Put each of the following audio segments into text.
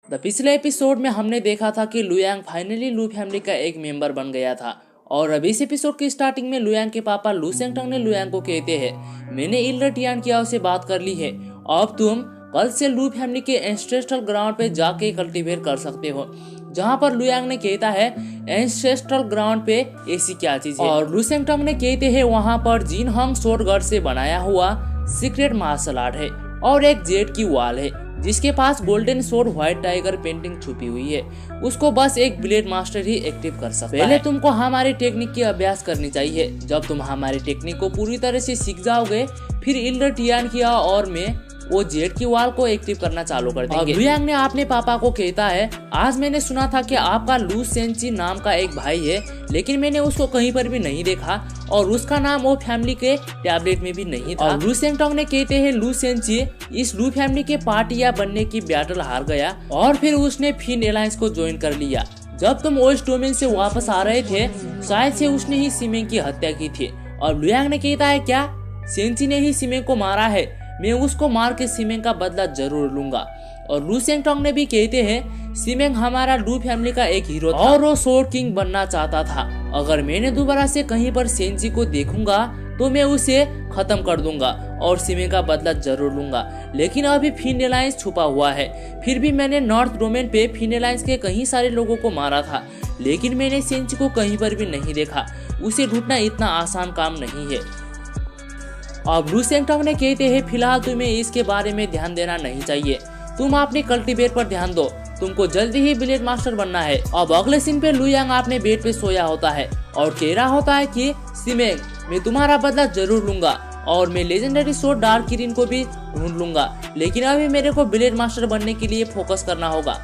The पिछले episode में हमने देखा था कि लुयांग फाइनली लू फैमिली का एक मेंबर बन गया था और अब इस एपिसोड की स्टार्टिंग में लुयांग के पापा लू सेंगटंग ने लुयांग को कहते हैं, मैंने इल्डर टियान कियाओ से बात कर ली है, अब तुम कल से लू फैमिली के एंसेस्ट्रल ग्राउंड पे जाके कल्टीवेट कर सकते हो। जहाँ पर लुयांग ने कहता है एंसेस्ट्रल ग्राउंड पे ऐसी क्या चीज है, और लू सेंगटंग ने कहते हैं वहाँ पर जिन हंग शॉर्टगन से बनाया हुआ सीक्रेट मार्शल आर्ट है और एक जेड की वॉल है जिसके पास golden sword white tiger painting छुपी हुई है, उसको बस एक ब्लेड मास्टर ही एक्टिव कर सकता है। पहले तुमको हमारी टेक्निक की अभ्यास करनी चाहिए। जब तुम हमारी टेक्निक को पूरी तरह से सीख जाओगे फिर इल्डर टियान किया और मैं वो जेड की वॉल को एक्टिव करना चालू कर देंगे। लुयांग ने अपने पापा को कहता है, आज मैंने सुना था कि आपका लू सेंची नाम का एक भाई है, लेकिन मैंने उसको कहीं पर भी नहीं देखा और उसका नाम वो फैमिली के टैबलेट में भी नहीं था। लू सेंगटंग ने कहते हैं लू सेंची इस लू फैमिली के पार्टिया बनने की बैटल हार गया और फिर उसने फिन एलायंस को ज्वाइन कर लिया। जब तुम ओस्ट डोमेन से वापस आ रहे थे शायद से उसने ही सिमेंग की हत्या की थी। और लुयांग ने कहता है, क्या सेंची ने ही सिमेंग को मारा है? मैं उसको मार के सिमेंग का बदला जरूर लूंगा। और लू सेंगटंग ने भी कहते हैं, सिमेंग हमारा लू फैमिली का एक हीरो था और वो स्वॉर्ड किंग बनना चाहता था। अगर मैंने दोबारा से कहीं पर सेंची को देखूंगा तो मैं उसे खत्म कर दूंगा और सिमेंग का बदला जरूर लूंगा। लेकिन अभी फिन एलायंस छुपा हुआ है। फिर भी मैंने नॉर्थ डोमेन पे फिन एलायंस के कई सारे लोगों को मारा था, लेकिन मैंने सेंची को कहीं पर भी नहीं देखा। उसे ढूंढना इतना आसान काम नहीं है। अब लू सेंगटंग ने कहते हैं, फिलहाल तुम्हें इसके बारे में ध्यान देना नहीं चाहिए, तुम अपने कल्टीवेट पर ध्यान दो, तुमको जल्दी ही ब्लेड मास्टर बनना है। अब अगले सीन पे लुयांग अपने बेड पे सोया होता है और कह रहा होता है कि सिमेंग मैं तुम्हारा बदला जरूर लूंगा और मैं लेजेंडरी स्वॉर्ड डार्क किरिन को भी ढूंढ लूंगा, लेकिन अभी मेरे को ब्लेड मास्टर बनने के लिए फोकस करना होगा।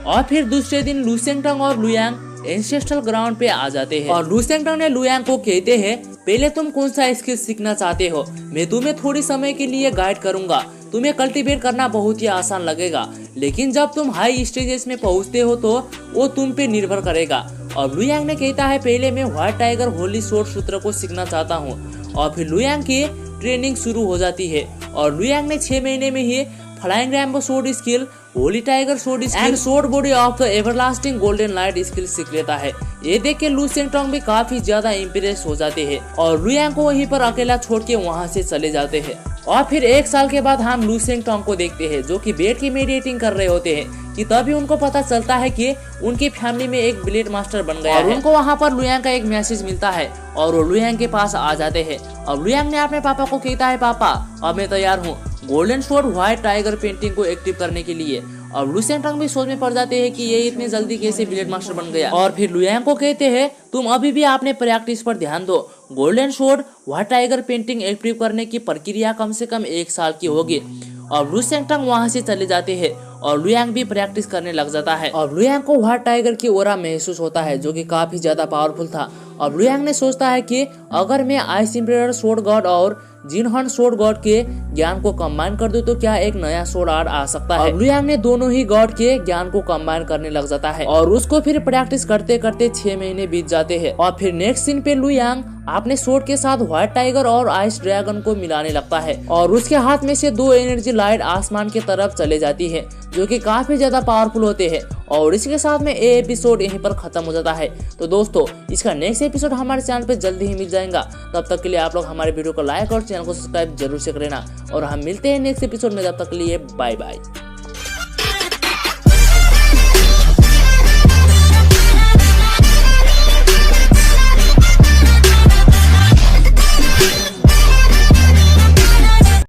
और फिर दूसरे दिन लू सेंगटंग और लुयांग एंसेस्ट्रल ग्राउंड पे आ जाते हैं और लू सेंगटंग ने लुयांग को कहते हैं, पहले तुम कौन सा स्किल सीखना चाहते हो? मैं तुम्हें थोड़ी समय के लिए गाइड करूंगा। तुम्हें कल्टीवेट करना बहुत ही आसान लगेगा, लेकिन जब तुम हाई स्टेजेस में पहुंचते हो तो वो तुम पे निर्भर करेगा। और लुयांग ने कहता है, पहले मैं व्हाइट टाइगर होली स्वॉर्ड सूत्र को सीखना चाहता हूँ। और फिर लुयांग की ट्रेनिंग शुरू हो जाती है और लुयांग ने 6 महीने में ही flying rainbow sword skill, holy tiger sword skill and sword body of the everlasting golden light skill सीख लेता है। ये देख के लू सेंगटंग भी काफी ज्यादा इम्प्रेस हो जाते हैं और लुयांग को वहीं पर अकेला छोड़ के वहाँ से चले जाते हैं। और फिर 1 साल के बाद हम लू सेंगटंग को देखते हैं जो कि बेड की मेडिटेटिंग कर रहे होते हैं कि तभी उनको पता चलता है कि उनकी फैमिली में एक ब्लेड मास्टर बन गया है। उनको वहाँ पर लुयांग का एक मैसेज मिलता है और वो लुयांग के पास आ जाते हैं। और लुयांग ने अपने पापा को कहता है, पापा अब मैं तैयार हूँ golden sword white tiger painting को एक्टिव करने के लिए। और लू सेंगटंग भी सोच में पड़ जाते हैं कि ये इतनी जल्दी कैसे ब्लेड मास्टर बन गया। और फिर लुयांग को कहते हैं, तुम अभी भी अपने प्रैक्टिस पर ध्यान दो, golden sword white tiger painting active करने की प्रक्रिया कम से कम 1 साल की होगी। और लू सेंगटंग वहाँ से चले जाते हैं और लुयांग भी प्रैक्टिस करने लग जाता है। और लुयांग को व्हाइट टाइगर की ऑरा महसूस होता है जो कि काफी ज्यादा पावरफुल था। और लुयांग ने सोचता है कि अगर मैं आइस एम्परर स्वॉर्ड गॉड और जिनहन स्वॉर्ड गॉड के ज्ञान को कंबाइन कर दूं तो क्या एक नया स्वॉर्ड आर्ट आ सकता है। लुयांग ने दोनों ही गॉड के ज्ञान को कंबाइन करने लग जाता है और उसको फिर प्रैक्टिस करते करते 6 महीने बीत जाते हैं। और फिर नेक्स्ट सीन पे लुयांग अपने स्वॉर्ड के साथ व्हाइट टाइगर और आइस ड्रैगन को मिलाने लगता है और उसके हाथ में से 2 एनर्जी लाइट आसमान की तरफ चले जाती है जो कि काफी ज्यादा पावरफुल होते हैं। और इसके साथ में ये एपिसोड यहीं पर खत्म हो जाता है। तो दोस्तों इसका नेक्स्ट एपिसोड हमारे चैनल पे जल्दी ही मिल जाएगा। तब तक के लिए आप लोग हमारे वीडियो को लाइक और चैनल को सब्सक्राइब जरूर से कर लेना और हम मिलते हैं नेक्स्ट एपिसोड में। तब तक के लिए बाय बाय।